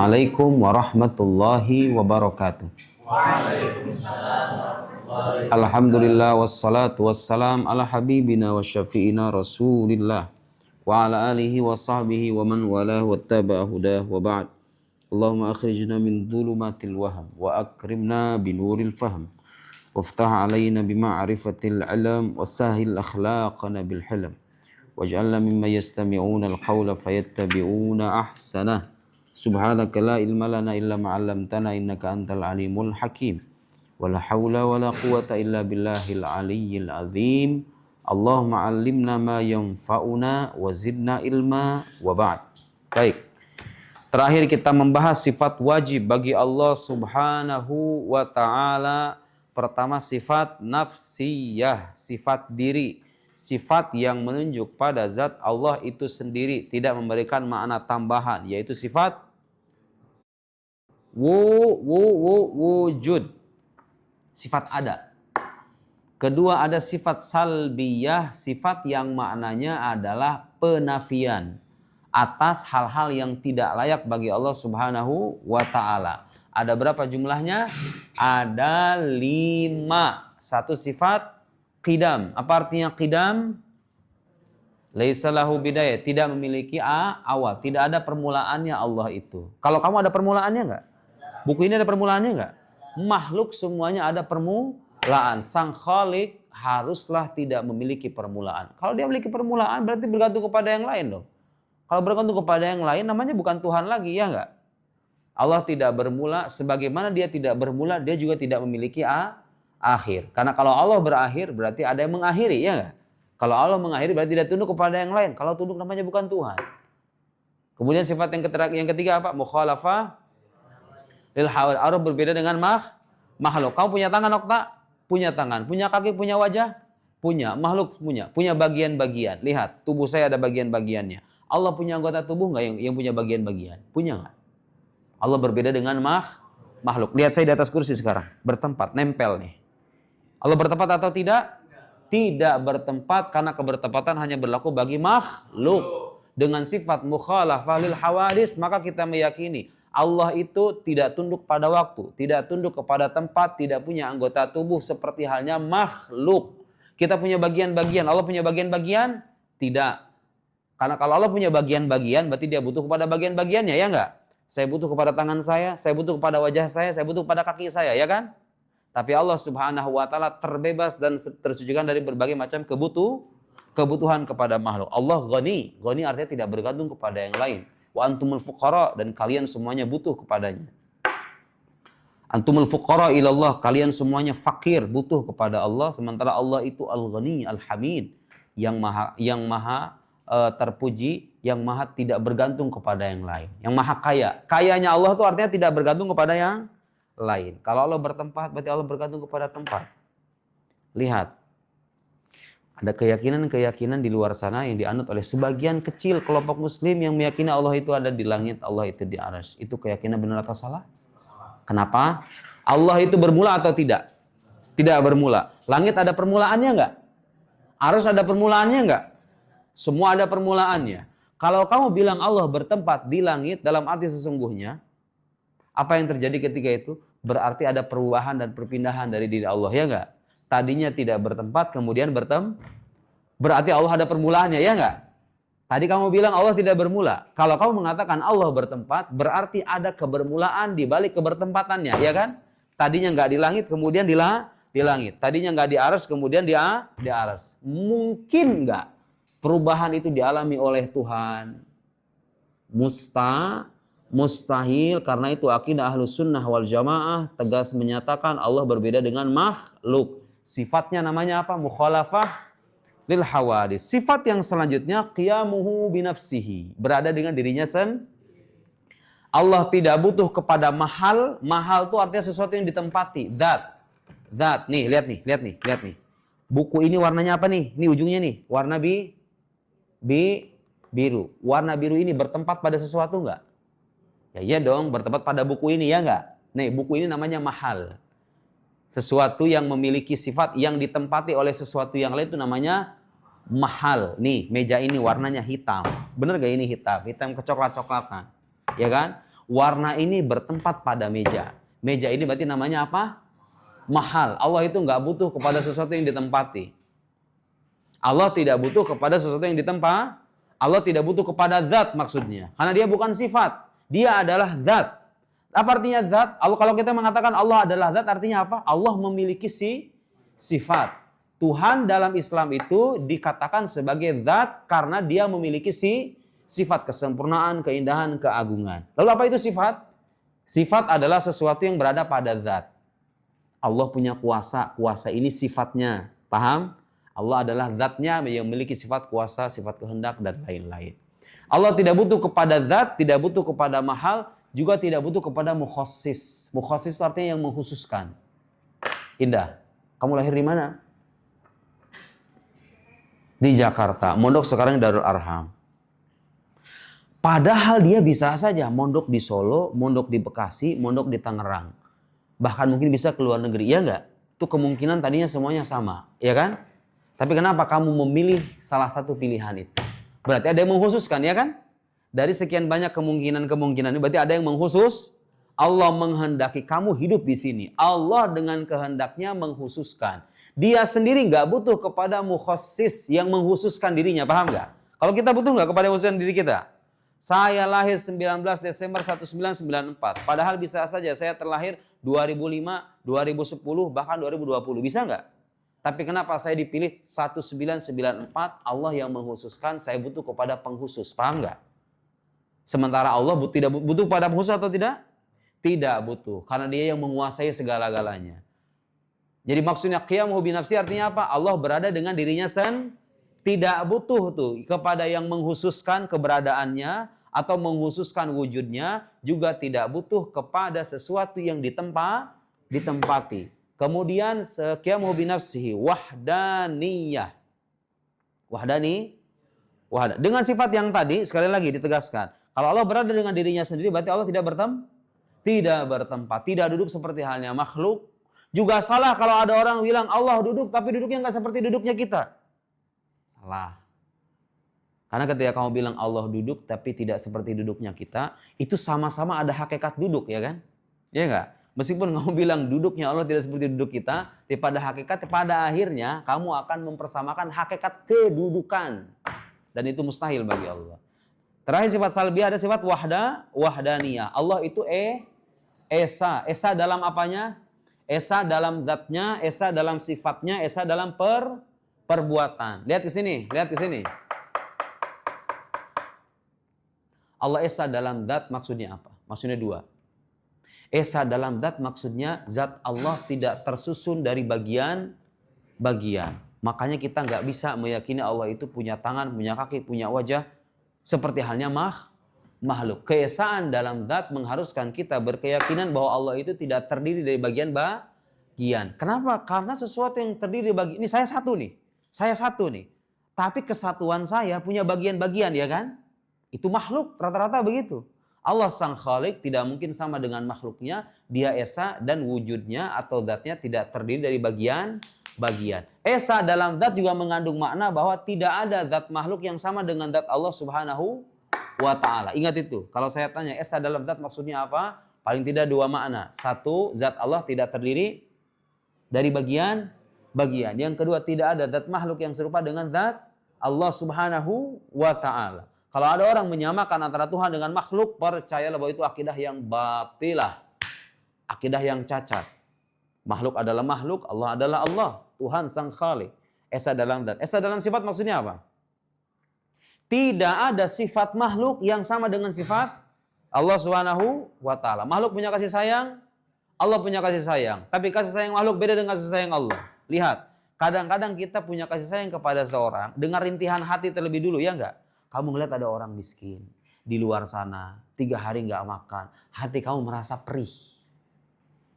Assalamualaikum warahmatullahi wabarakatuh. Alhamdulillah wassalatu wassalam ala habibina wa syafi'ina rasulillah wa ala alihi wa sahbihi wa man walah wa taba'a hudah wa ba'd. Allahumma akhrijna min dhulumatil waham wa akrimna binuril faham waftah alayna bima'rifatil alam wa sahil akhlaqana bil hilm waj'alna mimma yastami'una al-qawla fayattabi'una ahsanah. Subhanaka la ilma lana illa ma 'allamtana innaka antal alimul hakim. Wala haula wala quwata illa billahil aliyyil azim. Allahumma 'allimna ma yanfa'una wa zidna ilma wa ba'd. Baik. Terakhir kita membahas sifat wajib bagi Allah Subhanahu wa taala. Pertama sifat nafsiyah, sifat diri. Sifat yang menunjuk pada zat Allah itu sendiri, tidak memberikan makna tambahan, yaitu sifat wujud, sifat ada. Kedua ada sifat salbiyah, sifat yang maknanya adalah penafian atas hal-hal yang tidak layak bagi Allah Subhanahu wa taala. Ada berapa jumlahnya? Ada 5. Satu sifat qidam. Apa artinya qidam? Laisa lahu bidayah, tidak memiliki awal, tidak ada permulaannya Allah itu. Kalau kamu ada permulaannya enggak? Buku ini ada permulaannya enggak? Makhluk semuanya ada permulaan. Sang Khalik haruslah tidak memiliki permulaan. Kalau dia memiliki permulaan berarti bergantung kepada yang lain dong. Kalau bergantung kepada yang lain namanya bukan Tuhan lagi, ya enggak? Allah tidak bermula, sebagaimana dia tidak bermula, dia juga tidak memiliki akhir. Karena kalau Allah berakhir berarti ada yang mengakhiri, ya enggak? Kalau Allah mengakhiri berarti tidak tunduk kepada yang lain. Kalau tunduk namanya bukan Tuhan. Kemudian sifat yang ketiga apa? Mukhalafah lil hawadits. Allah berbeda dengan makhluk. Kamu punya tangan, Okta? Punya tangan. Punya kaki, punya wajah? Punya. Makhluk punya. Punya bagian-bagian. Lihat, tubuh saya ada bagian-bagiannya. Allah punya anggota tubuh enggak yang punya bagian-bagian? Punya enggak? Allah berbeda dengan makhluk. Lihat saya di atas kursi sekarang. Bertempat, nempel nih. Allah bertempat atau tidak? Tidak bertempat, karena kebertempatan hanya berlaku bagi makhluk. Dengan sifat mukhalafah lil hawadits, maka kita meyakini Allah itu tidak tunduk pada waktu, tidak tunduk kepada tempat, tidak punya anggota tubuh seperti halnya makhluk. Kita punya bagian-bagian, Allah punya bagian-bagian? Tidak. Karena kalau Allah punya bagian-bagian, berarti dia butuh kepada bagian-bagiannya, ya enggak? Saya butuh kepada tangan saya butuh kepada wajah saya butuh kepada kaki saya, ya kan? Tapi Allah Subhanahu wa taala terbebas dan tersucikan dari berbagai macam kebutuhan kepada makhluk. Allah ghani. Ghani artinya tidak bergantung kepada yang lain. Wa antumul fuqara, dan kalian semuanya butuh kepadanya. Antumul fuqara ilallah, kalian semuanya fakir, butuh kepada Allah, sementara Allah itu al-ghani, al-hamid, yang maha terpuji, yang maha tidak bergantung kepada yang lain, yang maha kaya. Kayanya Allah itu artinya tidak bergantung kepada yang lain. Kalau Allah bertempat, berarti Allah bergantung kepada tempat. Lihat, ada keyakinan-keyakinan di luar sana yang dianut oleh sebagian kecil kelompok muslim yang meyakini Allah itu ada di langit, Allah itu di arsy. Itu keyakinan benar atau salah? Kenapa? Allah itu bermula atau tidak? Tidak bermula. Langit ada permulaannya enggak? Arsy ada permulaannya enggak? Semua ada permulaannya. Kalau kamu bilang Allah bertempat di langit dalam arti sesungguhnya, apa yang terjadi ketika itu? Berarti ada perubahan dan perpindahan dari diri Allah, ya enggak? Tadinya tidak bertempat, kemudian berarti Allah ada permulaannya, ya enggak? Tadi kamu bilang Allah tidak bermula. Kalau kamu mengatakan Allah bertempat, berarti ada kebermulaan di balik kebertempatannya, ya kan? Tadinya enggak di langit, kemudian di langit. Tadinya enggak di arsy, kemudian di arsy. Mungkin enggak perubahan itu dialami oleh Tuhan? Mustahil, karena itu akidah Ahlus Sunnah wal Jamaah tegas menyatakan Allah berbeda dengan makhluk. Sifatnya namanya apa? Mukhalafah lil hawadits. Sifat yang selanjutnya qiyamuhu binafsihi, berada dengan dirinya sendiri. Allah tidak butuh kepada mahal. Mahal itu artinya sesuatu yang ditempati. Zat. Nih, lihat nih. Buku ini warnanya apa nih? Ini ujungnya nih, warna biru. Warna biru ini bertempat pada sesuatu enggak? Ya iya dong, bertempat pada buku ini, ya enggak? Nih, buku ini namanya mahal. Sesuatu yang memiliki sifat yang ditempati oleh sesuatu yang lain itu namanya mahal. Nih, meja ini warnanya hitam. Bener gak ini hitam? Hitam kecoklat-coklatan. Ya kan? warna ini bertempat pada meja. Meja ini berarti namanya apa? Mahal. Allah itu nggak butuh kepada sesuatu yang ditempati. Allah tidak butuh kepada sesuatu yang ditempa. Allah tidak butuh kepada zat maksudnya. Karena dia bukan sifat. Dia adalah zat. Apa artinya zat? Kalau kita mengatakan Allah adalah zat, artinya apa? Allah memiliki sifat. Tuhan dalam Islam itu dikatakan sebagai zat karena dia memiliki sifat kesempurnaan, keindahan, keagungan. Lalu apa itu sifat? Sifat adalah sesuatu yang berada pada zat. Allah punya kuasa. Kuasa ini sifatnya. Paham? Allah adalah zatnya yang memiliki sifat kuasa, sifat kehendak, dan lain-lain. Allah tidak butuh kepada zat, tidak butuh kepada mahal, juga tidak butuh kepada mukhassis. Mukhassis itu artinya yang mengkhususkan. Indah, kamu lahir di mana? Di Jakarta. Mondok sekarang Darul Arham. Padahal dia bisa saja mondok di Solo, mondok di Bekasi, mondok di Tangerang. Bahkan mungkin bisa ke luar negeri, ya enggak? Itu kemungkinan tadinya semuanya sama, ya kan? Tapi kenapa kamu memilih salah satu pilihan itu? Berarti ada yang mengkhususkan, ya kan? Dari sekian banyak kemungkinan ini berarti ada yang mengkhusus. Allah menghendaki kamu hidup di sini. Allah dengan kehendaknya mengkhususkan. Dia sendiri nggak butuh kepada mukhassis yang mengkhususkan dirinya, paham nggak? Kalau kita butuh nggak kepada mengkhususkan diri kita? Saya lahir 19 Desember 1994. Padahal bisa saja saya terlahir 2005, 2010, bahkan 2020. Bisa nggak? Tapi kenapa saya dipilih 1994? Allah yang mengkhususkan, saya butuh kepada pengkhusus. Paham nggak? Sementara Allah tidak butuh pada pengkhusus atau tidak? Tidak butuh. Karena dia yang menguasai segala-galanya. Jadi maksudnya qiyamuhu binafsi artinya apa? Allah berada dengan dirinya tidak butuh tuh kepada yang mengkhususkan keberadaannya atau mengkhususkan wujudnya, juga tidak butuh kepada sesuatu yang ditempati. Kemudian qiyamuhu binafsihi wahdaniyah. Dengan sifat yang tadi sekali lagi ditegaskan. Kalau Allah berada dengan dirinya sendiri berarti Allah tidak bertempat, tidak duduk seperti halnya makhluk. Juga salah kalau ada orang bilang Allah duduk tapi duduknya nggak seperti duduknya kita. Salah. Karena ketika kamu bilang Allah duduk tapi tidak seperti duduknya kita, itu sama-sama ada hakikat duduk, ya kan? Ya enggak? Meskipun kamu bilang duduknya Allah tidak seperti duduk kita, tapi pada akhirnya kamu akan mempersamakan hakikat kedudukan. Dan itu mustahil bagi Allah. Terakhir sifat salbiyah ada sifat wahdaniyah. Allah itu esa. Esa dalam apanya? Esa dalam zatnya, esa dalam sifatnya, esa dalam perbuatan. Lihat di sini. Allah esa dalam zat maksudnya apa? Maksudnya dua. Esa dalam zat maksudnya zat Allah tidak tersusun dari bagian-bagian. Makanya kita nggak bisa meyakini Allah itu punya tangan, punya kaki, punya wajah seperti halnya makhluk. Keesaan dalam zat mengharuskan kita berkeyakinan bahwa Allah itu tidak terdiri dari bagian-bagian. Kenapa? Karena sesuatu yang terdiri ini saya satu nih. Tapi kesatuan saya punya bagian-bagian, ya kan? Itu makhluk, rata-rata begitu. Allah sang khalik tidak mungkin sama dengan makhluknya. Dia esa dan wujudnya atau zatnya tidak terdiri dari bagian-bagian. Esa dalam zat juga mengandung makna bahwa tidak ada zat makhluk yang sama dengan zat Allah Subhanahu wa ta'ala. Ingat itu. Kalau saya tanya esa dalam zat maksudnya apa? Paling tidak dua makna. Satu, zat Allah tidak terdiri dari bagian-bagian. Yang kedua, tidak ada zat makhluk yang serupa dengan zat Allah Subhanahu wa ta'ala. Kalau ada orang menyamakan antara Tuhan dengan makhluk, percayalah bahwa itu akidah yang batilah. Akidah yang cacat. Makhluk adalah makhluk, Allah adalah Allah. Tuhan sang khalik. Esa dalam zat. Esa dalam sifat maksudnya apa? Tidak ada sifat makhluk yang sama dengan sifat Allah Subhanahu wa ta'ala. Makhluk punya kasih sayang, Allah punya kasih sayang. Tapi kasih sayang makhluk beda dengan kasih sayang Allah. Lihat, kadang-kadang kita punya kasih sayang kepada seorang dengan rintihan hati terlebih dulu, ya enggak? Kamu ngeliat ada orang miskin di luar sana, 3 hari nggak makan, hati kamu merasa perih,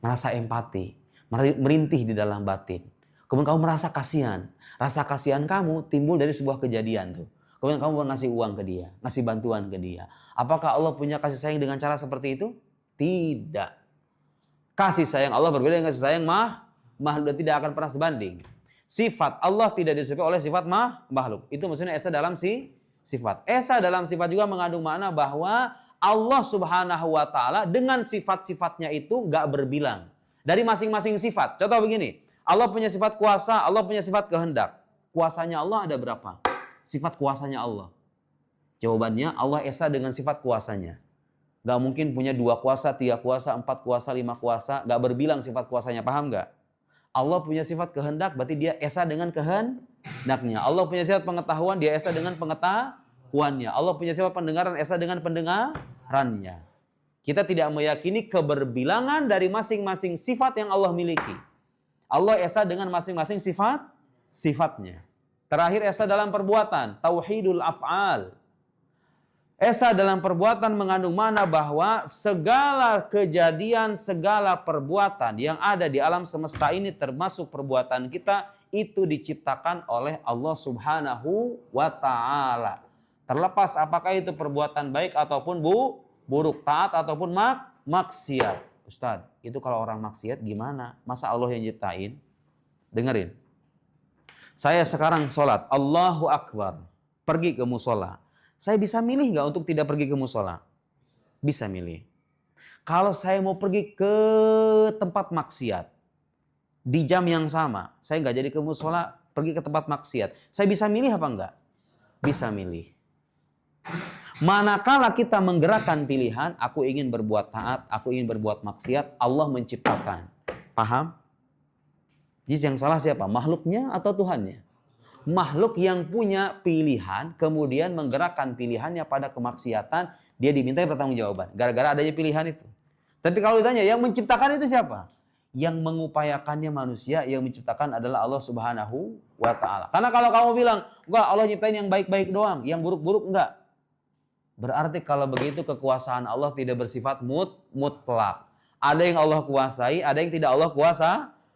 merasa empati, merintih di dalam batin. Kemudian kamu merasa kasihan. Rasa kasihan kamu timbul dari sebuah kejadian tuh. Kemudian kamu ngasih uang ke dia, ngasih bantuan ke dia. Apakah Allah punya kasih sayang dengan cara seperti itu? Tidak. Kasih sayang Allah berbeda dengan kasih sayang makhluk, dan tidak akan pernah sebanding. Sifat Allah tidak disukai oleh sifat makhluk. Itu maksudnya esa dalam sifat. Esa dalam sifat juga mengandung makna bahwa Allah Subhanahu wa Ta'ala dengan sifat-sifatnya itu nggak berbilang. Dari masing-masing sifat. Contoh begini, Allah punya sifat kuasa, Allah punya sifat kehendak. Kuasanya Allah ada berapa? Sifat kuasanya Allah. Jawabannya Allah esa dengan sifat kuasanya. Gak mungkin punya 2 kuasa, 3 kuasa, 4 kuasa, 5 kuasa. Gak berbilang sifat kuasanya, paham gak? Allah punya sifat kehendak, berarti dia esa dengan kehendaknya. Allah punya sifat pengetahuan, dia esa dengan pengetahuannya. Allah punya sifat pendengaran, esa dengan pendengarannya. Kita tidak meyakini keberbilangan dari masing-masing sifat yang Allah miliki. Allah esa dengan masing-masing sifatnya. Terakhir esa dalam perbuatan, tauhidul af'al. Esa dalam perbuatan mengandung makna bahwa segala kejadian, segala perbuatan yang ada di alam semesta ini termasuk perbuatan kita itu diciptakan oleh Allah Subhanahu wa Ta'ala. Terlepas apakah itu perbuatan baik ataupun buruk, taat ataupun maksiat. Ustadz, itu kalau orang maksiat gimana? Masa Allah yang nyiptain? Dengerin. Saya sekarang sholat, Allahu Akbar, pergi ke musola. Saya bisa milih nggak untuk tidak pergi ke musola? Bisa milih. Kalau saya mau pergi ke tempat maksiat, di jam yang sama, saya nggak jadi ke musola, pergi ke tempat maksiat. Saya bisa milih apa enggak? Bisa milih. Manakala kita menggerakkan pilihan, aku ingin berbuat taat, aku ingin berbuat maksiat, Allah menciptakan. Paham? Jadi yang salah siapa? Makhluknya atau Tuhannya? Makhluk yang punya pilihan, kemudian menggerakkan pilihannya pada kemaksiatan, dia dimintai pertanggungjawaban. Gara-gara adanya pilihan itu. Tapi kalau ditanya, yang menciptakan itu siapa? Yang mengupayakannya manusia, yang menciptakan adalah Allah Subhanahu wa Ta'ala. Karena kalau kamu bilang, enggak, Allah nyiptain yang baik-baik doang, yang buruk-buruk enggak. Berarti kalau begitu kekuasaan Allah tidak bersifat mutlak. Ada yang Allah kuasai, ada yang tidak Allah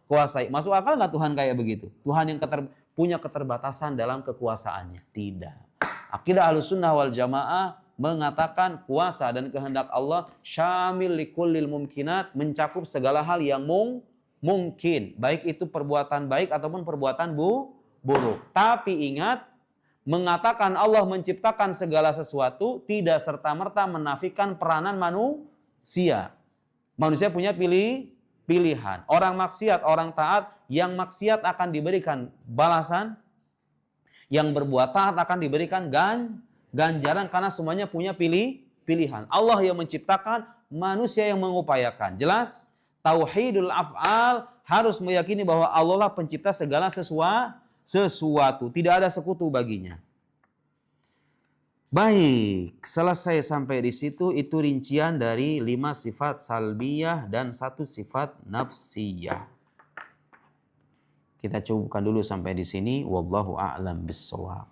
kuasai. Masuk akal nggak Tuhan kayak begitu? Tuhan yang punya keterbatasan dalam kekuasaannya? Tidak. Akidah Ahlussunnah wal Jamaah mengatakan kuasa dan kehendak Allah syamil likullil mumkinat, mencakup segala hal yang mungkin, baik itu perbuatan baik ataupun perbuatan buruk. Tapi ingat, mengatakan Allah menciptakan segala sesuatu tidak serta-merta menafikan peranan manusia. Manusia punya pilihan. Orang maksiat, orang taat, yang maksiat akan diberikan balasan, yang berbuat taat akan diberikan ganjaran karena semuanya punya pilihan. Allah yang menciptakan, manusia yang mengupayakan. Jelas? Tauhidul af'al harus meyakini bahwa Allah lah pencipta segala sesuatu. Tidak ada sekutu baginya. Baik, selesai sampai di situ. Itu rincian dari 5 sifat salbiyah dan 1 sifat nafsiyah. Kita cukupkan dulu sampai di sini. Wallahu a'lam bissawab.